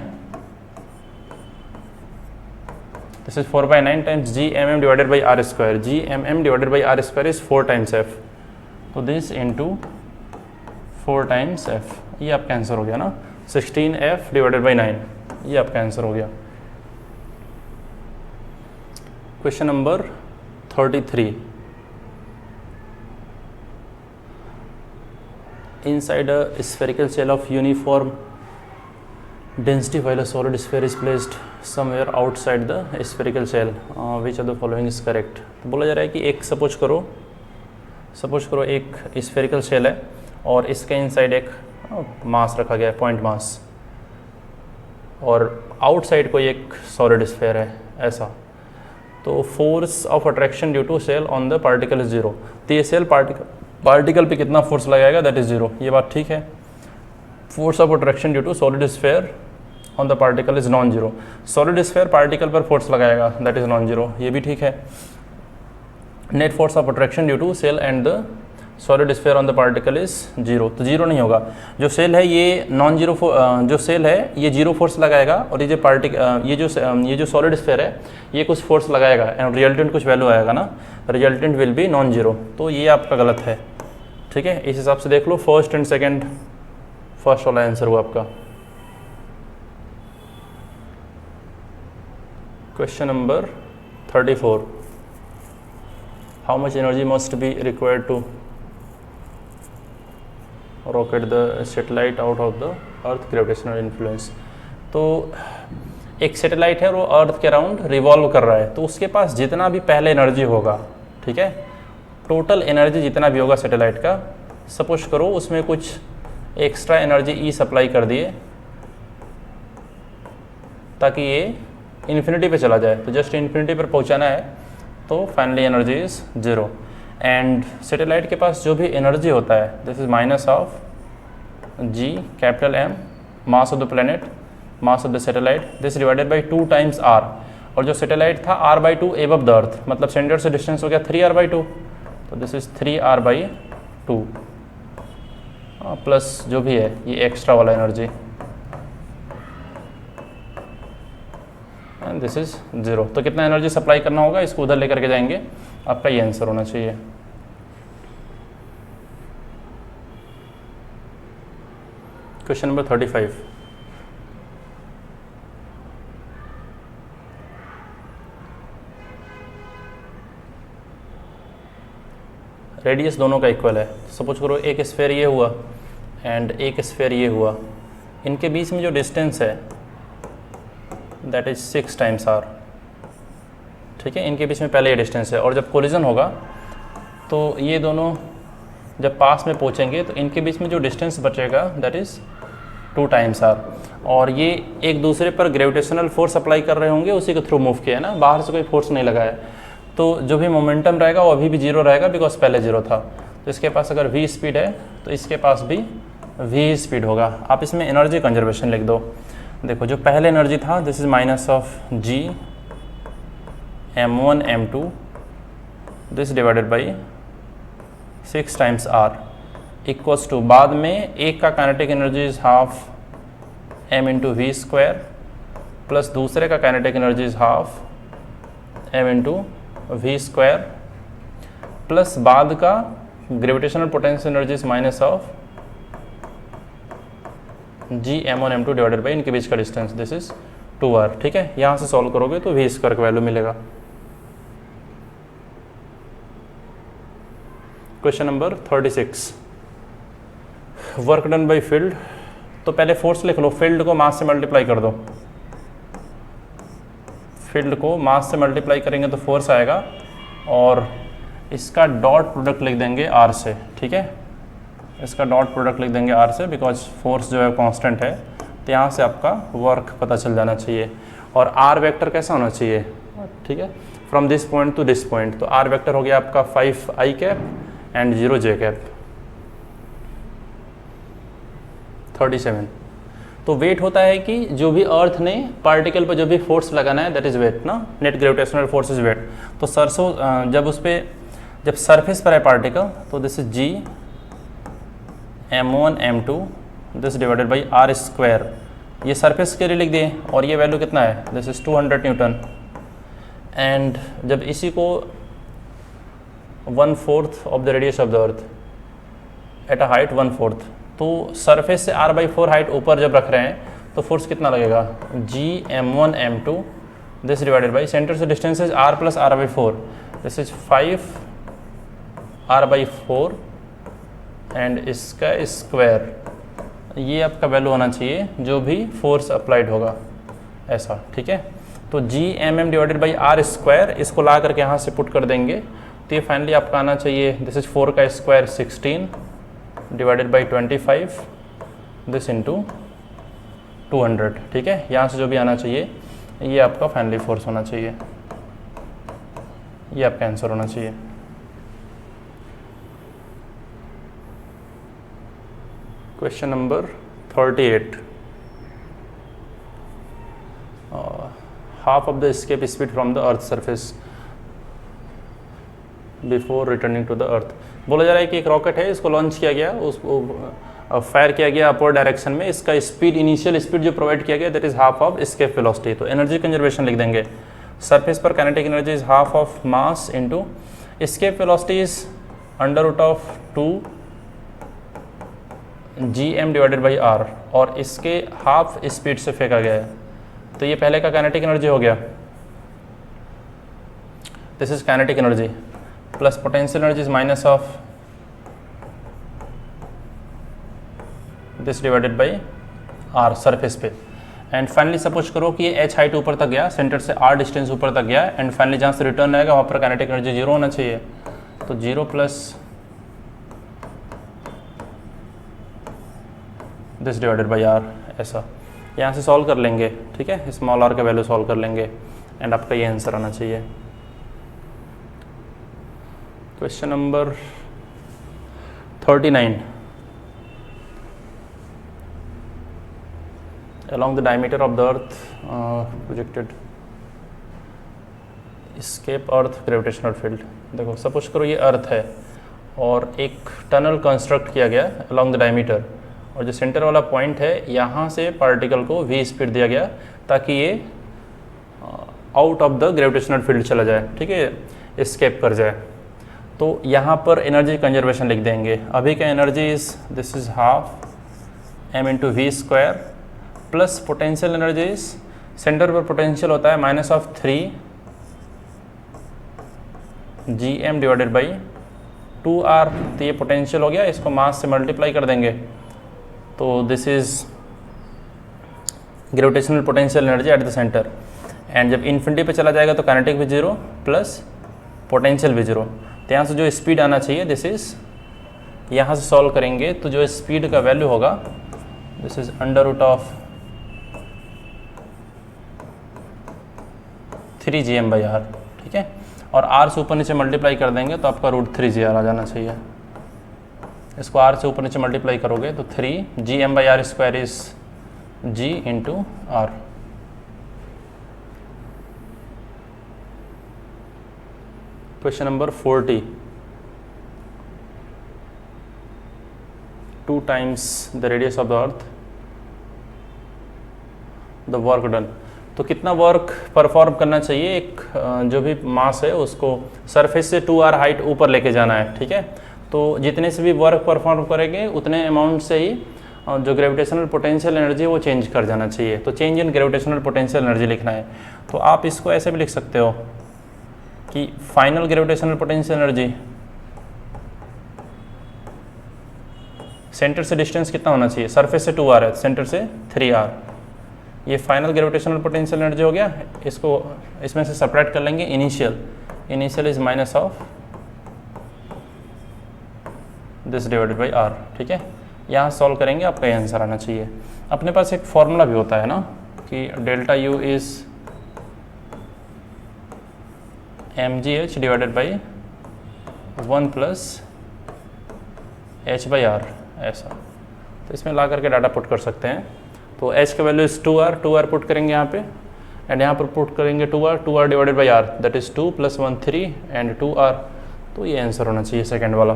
this is 4/9 times Gmm divided by r square. Gmm divided by r square is 4 times f, तो this into 4 times f, ये आपका आंसर हो गया ना। 16f डिवाइडेड बाई 9, ये आपका आंसर हो गया। Question number 33, inside a spherical shell of uniform density while a solid sphere is placed somewhere outside the spherical shell, which of the following is correct। तो बोला जा रहा है कि एक सपोज करो एक स्फेरिकल शेल है और इसके इनसाइड एक मास रखा गया है, पॉइंट मास, और आउटसाइड कोई एक सॉलिड स्फेयर है ऐसा। तो force of attraction due to shell on the particle is zero. तो ये शेल पार्टिकल पे कितना फोर्स लगाएगा, दैट इज जीरो। ये बात ठीक है। Force of attraction due to solid sphere on the particle is non zero. Solid sphere particle पर फोर्स लगाएगा, दैट इज नॉन जीरो, ये भी ठीक है। Net force of attraction due to shell and the solid sphere on the particle is zero. तो zero नहीं होगा। जो सेल है ये नॉन जीरो, जो सेल है ये जीरो फोर्स लगाएगा, और ये जो सॉलिड स्फेयर है ये कुछ फोर्स लगाएगा एंड रिजल्टेंट कुछ वैल्यू आएगा ना, resultant will be non zero. तो ये आपका गलत है, ठीक है। इस हिसाब से देख लो, फर्स्ट एंड सेकेंड, फर्स्ट वाला आंसर हुआ आपका। Question number 34, how much energy must be required to rocket the satellite out of the earth gravitational influence. तो एक सैटेलाइट है और वो अर्थ के अराउंड रिवॉल्व कर रहा है, तो उसके पास जितना भी पहले एनर्जी होगा, ठीक है, टोटल एनर्जी जितना भी होगा सैटेलाइट का, सपोज करो उसमें कुछ एक्स्ट्रा एनर्जी ई सप्लाई कर दिए ताकि ये इन्फिनिटी पे चला जाए। तो जस्ट इन्फिनिटी पर पहुंचाना है, तो finally energy is zero. And satellite के पास जो भी एनर्जी होता है, this is minus of G capital M mass of the planet, mass of the satellite, this divided by 2 times R. और जो सैटेलाइट था r/2 एबव द अर्थ, मतलब सेंटर से डिस्टेंस हो गया 3r/2, तो दिस इज 3r/2 प्लस जो भी है ये एक्स्ट्रा वाला energy, and this is zero. तो कितना एनर्जी सप्लाई करना होगा, इसको उधर लेकर के जाएंगे, आपका ये आंसर होना चाहिए। क्वेश्चन नंबर 35, रेडियस दोनों का इक्वल है। सपोज करो एक स्फेयर ये हुआ एंड एक स्फेयर ये हुआ, इनके बीच में जो डिस्टेंस है दैट इज 6 टाइम्स r, ठीक है। इनके बीच में पहले ये डिस्टेंस है, और जब कोलिजन होगा तो ये दोनों जब पास में पहुंचेंगे तो इनके बीच में जो डिस्टेंस बचेगा दैट इज़ 2 टाइम्स r। और ये एक दूसरे पर ग्रेविटेशनल फोर्स अप्लाई कर रहे होंगे, उसी के थ्रू मूव किया है ना, बाहर से कोई फोर्स नहीं लगा है। तो जो भी मोमेंटम रहेगा वो अभी भी जीरो रहेगा, बिकॉज पहले जीरो था। तो इसके पास अगर v स्पीड है तो इसके पास भी v स्पीड होगा। आप इसमें एनर्जी कंजर्वेशन लिख दो। देखो जो पहले एनर्जी था this is minus of g m1 m2 this divided by 6 times r equals to, बाद में एक का kinetic energy is half m into V square plus दूसरे का kinetic energy is half m into V square plus बाद का gravitational potential energy is minus of G m1 m2 divided by इनके बीच का डिस्टेंस, दिस इज 2r, ठीक है। यहाँ से सॉल्व करोगे तो वी स्क्वायर का वैल्यू मिलेगा। Question number 36, work done by field. तो पहले फोर्स लिख लो, फील्ड को मास से मल्टीप्लाई कर दो, फील्ड को मास से मल्टीप्लाई करेंगे तो फोर्स आएगा, और इसका डॉट प्रोडक्ट लिख देंगे r से, ठीक है। इसका डॉट प्रोडक्ट लिख देंगे r से, बिकॉज फोर्स जो है कांस्टेंट है, तो यहाँ से आपका वर्क पता चल जाना चाहिए। और r वेक्टर कैसा होना चाहिए, ठीक है, from this point two this point. तो r वेक्टर हो गया आपका 5i cap and 0j cap. 37, तो वेट होता है कि जो भी अर्थ ने पार्टिकल पर जो भी फोर्स लगाना है दैट इज वेट ना, net gravitational force is weight. तो जब उस पर जब सरफेस पर है पार्टिकल तो this is g m1 m2 this divided by r square, ये सरफेस के लिए लिख दिए, और ये वैल्यू कितना है, दिस इज 200 न्यूटन। एंड जब इसी को 1/4 of the radius of the earth at a height 1/4, तो सरफेस से r/4 हाइट ऊपर जब रख रहे हैं तो फोर्स कितना लगेगा, g m1 m2 this divided by centre से distance is r plus r/4, this is 5r/4 and इसका स्क्वायर, ये आपका वैल्यू होना चाहिए जो भी फोर्स अप्लाइड होगा, ऐसा, ठीक है। तो Gmm divided by are square, इसको ला करके यहाँ से पुट कर देंगे तो ये फाइनली आपका आना चाहिए, दिस इज 4 का square 16 divided by 25 this into 200, ठीक है। यहाँ से जो भी आना चाहिए ये आपका फाइनली फोर्स होना चाहिए, ये आपका आंसर होना चाहिए। Question number 38, half of the escape speed from the earth surface before returning to the earth। बोला जा रहा है कि एक रॉकेट है, इसको लॉन्च किया गया, उसको फायर किया गया अपवर्ड डायरेक्शन में, इसका स्पीड, इनिशियल स्पीड जो प्रोवाइड किया गया that is half of escape velocity. तो एनर्जी कंजर्वेशन लिख देंगे, सरफेस पर kinetic energy is half of mass into escape velocity is under root of 2 Gm divided by R, और इसके हाफ स्पीड से फेंका गया है। तो ये पहले का काइनेटिक एनर्जी हो गया, this is kinetic energy plus potential energy is minus of this divided by R surface पे। एंड फाइनली सपोज करो कि ये h हाइट ऊपर तक गया, सेंटर से r डिस्टेंस ऊपर तक गया, एंड फाइनली जहाँ से रिटर्न आएगा वहाँ पर काइनेटिक एनर्जी 0 होना चाहिए। तो 0 plus this divided by R, ऐसा यहाँ से सॉल्व कर लेंगे, ठीक है, स्मॉल आर का वैल्यू सॉल्व कर लेंगे एंड आपका ये आंसर आना चाहिए। Question number 39, along the diameter of the earth projected escape earth gravitational field। देखो सपोज करो ये अर्थ है और एक टनल कंस्ट्रक्ट किया गया along the diameter, और जो सेंटर वाला पॉइंट है यहाँ से पार्टिकल को v स्पीड दिया गया ताकि ये out of the gravitational field चला जाए, ठीक है, एस्केप कर जाए। तो यहाँ पर एनर्जी कंजर्वेशन लिख देंगे, अभी का energy is this is half m into V square plus potential energy is, centre पर पोटेंशियल होता है minus of 3 Gm divided by 2r। तो ये पोटेंशियल हो गया, इसको मास से मल्टीप्लाई कर देंगे तो this is gravitational potential energy at the centre, and जब इन्फिनिटी पे चला जाएगा तो काइनेटिक भी 0 प्लस पोटेंशियल भी 0। तो यहाँ से जो स्पीड आना चाहिए दिस इज, यहाँ से सॉल्व करेंगे तो जो स्पीड का वैल्यू होगा this is under root of 3 Gm by R, ठीक है, और r से ऊपर नीचे मल्टीप्लाई कर देंगे तो आपका रूट 3Gr आ जाना चाहिए। इसको r से ऊपर नीचे मल्टीप्लाई करोगे तो 3 Gm by are square is G into R. Question number 40, 2 times the radius of the earth the work done. तो कितना वर्क परफॉर्म करना चाहिए, एक जो भी मास है उसको सरफेस से 2r हाइट ऊपर लेके जाना है, ठीक है। तो जितने से भी वर्क परफॉर्म करेंगे उतने अमाउंट से ही जो ग्रेविटेशनल पोटेंशियल एनर्जी है वो चेंज कर जाना चाहिए। तो change in gravitational potential energy लिखना है। तो आप इसको ऐसे भी लिख सकते हो कि final gravitational potential energy, centre से डिस्टेंस कितना होना चाहिए, सरफेस से 2r है, सेंटर से 3r, ये फाइनल ग्रेविटेशनल पोटेंशियल एनर्जी हो गया। इसको इसमें से सेपरेट कर लेंगे, initial is minus of this divided by R, ठीक है। यहाँ सॉल्व करेंगे आपका ये आंसर आना चाहिए। अपने पास एक फॉर्मूला भी होता है ना कि delta U is mgh divided by 1 plus h by R, ऐसा। तो इसमें ला करके डाटा पुट कर सकते हैं। तो h का वैल्यू इज 2r पुट करेंगे यहाँ पे, एंड यहाँ पर पुट करेंगे 2r divided by r, that is 2 plus 1 3 and 2r। तो ये आंसर होना चाहिए सेकेंड वाला।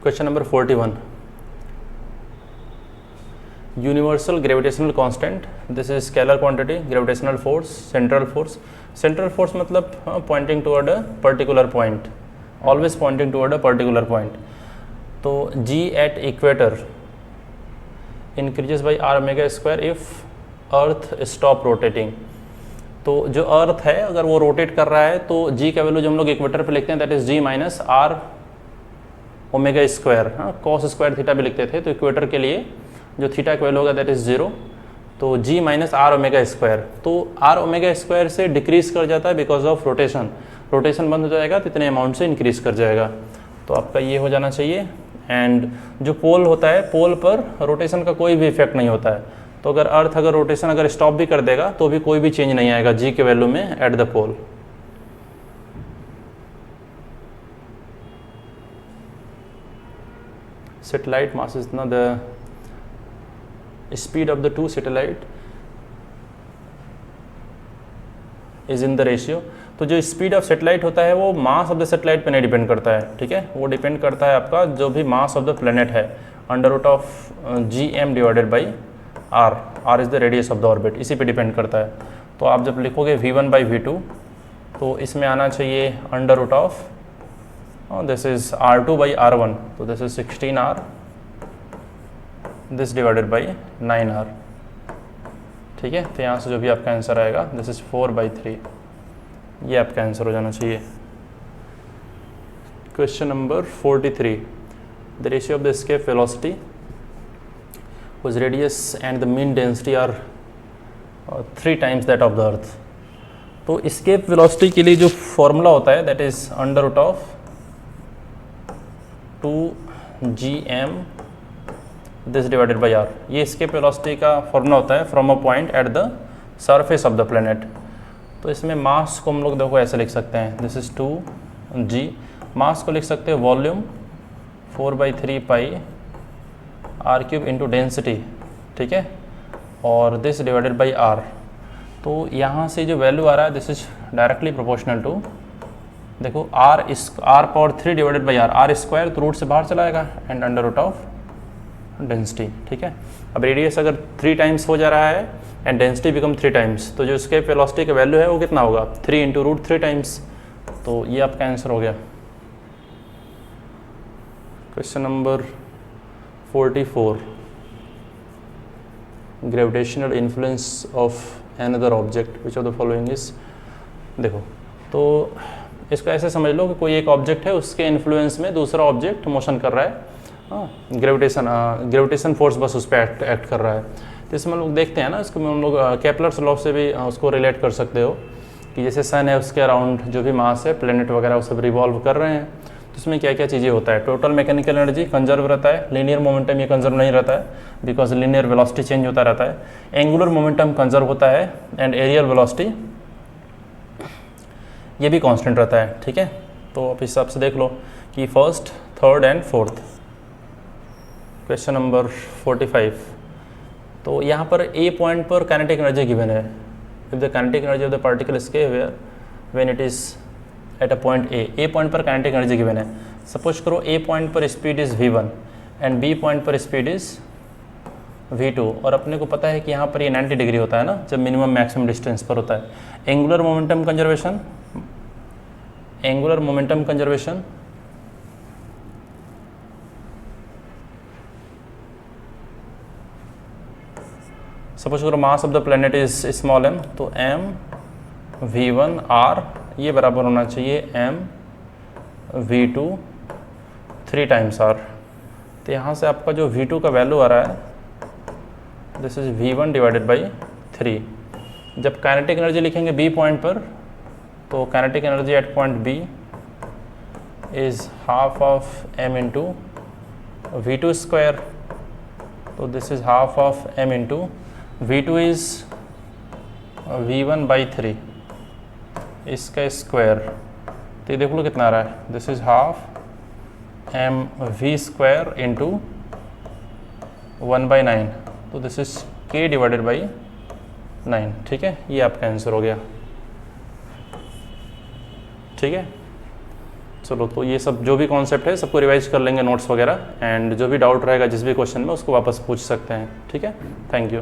Question number 41, universal gravitational constant, this is scalar quantity, gravitational force, central force मतलब pointing toward a particular point, always pointing toward a particular point. तो g at equator increases by r omega square if earth stop rotating. तो जो अर्थ है अगर वो rotate कर रहा है तो जी का वैल्यू जो हम लोग इक्वेटर पे लिखते हैं that is G minus R omega square, हाँ कॉस स्क्वायर थीटा भी लिखते थे, तो इक्वेटर के लिए जो थीटा का वैल्यू होगा दैट इज 0, तो जी माइनस आर ओमेगा स्क्वायर, तो आर ओमेगा स्क्वायर से डिक्रीज कर जाता है बिकॉज ऑफ रोटेशन, रोटेशन बंद हो जाएगा तो इतने अमाउंट से इंक्रीज कर जाएगा, तो आपका ये हो जाना चाहिए। एंड जो पोल होता है, पोल पर रोटेशन का कोई भी इफेक्ट नहीं होता है, तो अगर अर्थ अगर रोटेशन अगर स्टॉप भी कर देगा तो भी कोई भी चेंज नहीं आएगा जी के वैल्यू में at the pole. Satellite mass is now the speed of the two satellite is in the ratio। तो जो स्पीड ऑफ सेटेलाइट होता है वो मास ऑफ द सेटेलाइट पे नहीं डिपेंड करता है, ठीक है, वो डिपेंड करता है आपका जो भी मास ऑफ द प्लेनेट है, under root of G M divided by R, R is the radius of the orbit, इसी पे डिपेंड करता है। तो आप जब लिखोगे v1 बाई v2 तो इसमें आना चाहिए under root of this is r2 by r1, so this is 16r, this divided by 9r, ठीक है। तो यहाँ से जो भी आपका आंसर आएगा this is 4/3, ये आपका आंसर हो जाना चाहिए। Question number 43, the ratio of the escape velocity whose radius and the mean density are 3 times that of the earth। तो escape velocity के लिए जो फॉर्मूला होता है that is under root of 2gm this divided by R, ये escape velocity का formula होता है from a point at the surface of the planet. तो इसमें मास को हम लोग देखो ऐसे लिख सकते हैं, दिस इज 2g, मास को लिख सकते हैं volume 4/3 pi R cube into density, ठीक है, और दिस डिवाइडेड बाई आर। तो यहाँ से जो वैल्यू आ रहा है this is directly proportional to, देखो r power 3 divided by are square, तो रूट से बाहर चला आएगा and under root of density, ठीक है। अब रेडियस अगर 3 टाइम्स हो जा रहा है एंड डेंसिटी बिकम 3 टाइम्स, तो जो escape velocity का वैल्यू है वो कितना होगा 3 इंटू रूट 3 टाइम्स, तो ये आपका आंसर हो गया। Question number 44, gravitational influence of another object which of the following is, देखो तो इसको ऐसे समझ लो कि कोई एक ऑब्जेक्ट है उसके इन्फ्लुएंस में दूसरा ऑब्जेक्ट मोशन कर रहा है, ग्रेविटेशन फोर्स बस उस पर एक्ट कर रहा है। तो इसमें हम लोग देखते हैं ना, इसको हम लोग केपलर्स लॉ से भी उसको रिलेट कर सकते हो कि जैसे सन है उसके अराउंड जो भी मास है, प्लेनेट वगैरह वो सब रिवॉल्व कर रहे हैं, तो उसमें क्या क्या चीज़ें होता है, टोटल मैकेनिकल एनर्जी कंजर्व रहता है, लीनियर मोमेंटम ये कंजर्व नहीं रहता है बिकॉज लीनियर वेलोसिटी चेंज होता रहता है, एंगुलर मोमेंटम कंजर्व होता है एंड एरियल वेलोसिटी ये भी कांस्टेंट रहता है, ठीक है। तो आप इस हिसाब से देख लो कि first, third and fourth. Question number 45, तो यहाँ पर ए पॉइंट पर काइनेटिक एनर्जी गिवन है, if the kinetic energy of the particle escape where when it is at a point A point पर काइनेटिक एनर्जी गिवन है। Suppose करो A point पर speed is v1 and B point पर speed is v2, और अपने को पता है कि यहाँ पर ये 90 डिग्री होता है ना जब मिनिमम मैक्सिमम डिस्टेंस पर होता है। Angular momentum conservation, angular momentum conservation suppose करो mass of the planet is small m, तो m v1 r ये बराबर होना चाहिए m v2 3 टाइम्स r। तो यहाँ से आपका जो v2 का वैल्यू आ रहा है this is v1 divided by 3। जब काइनेटिक एनर्जी लिखेंगे b पॉइंट पर, तो kinetic energy at point b is half of m into v2 square, तो this is half of m into v2 is v1 by 3 इसका square, तो ये देख लो कितना आ रहा है, this is half m v square into 1/9, तो this is k divided by 9, ठीक है, ये आपका आंसर हो गया, ठीक है। चलो तो ये सब जो भी कॉन्सेप्ट है सबको रिवाइज कर लेंगे नोट्स वगैरह, एंड जो भी डाउट रहेगा जिस भी क्वेश्चन में उसको वापस पूछ सकते हैं, ठीक है। Thank you.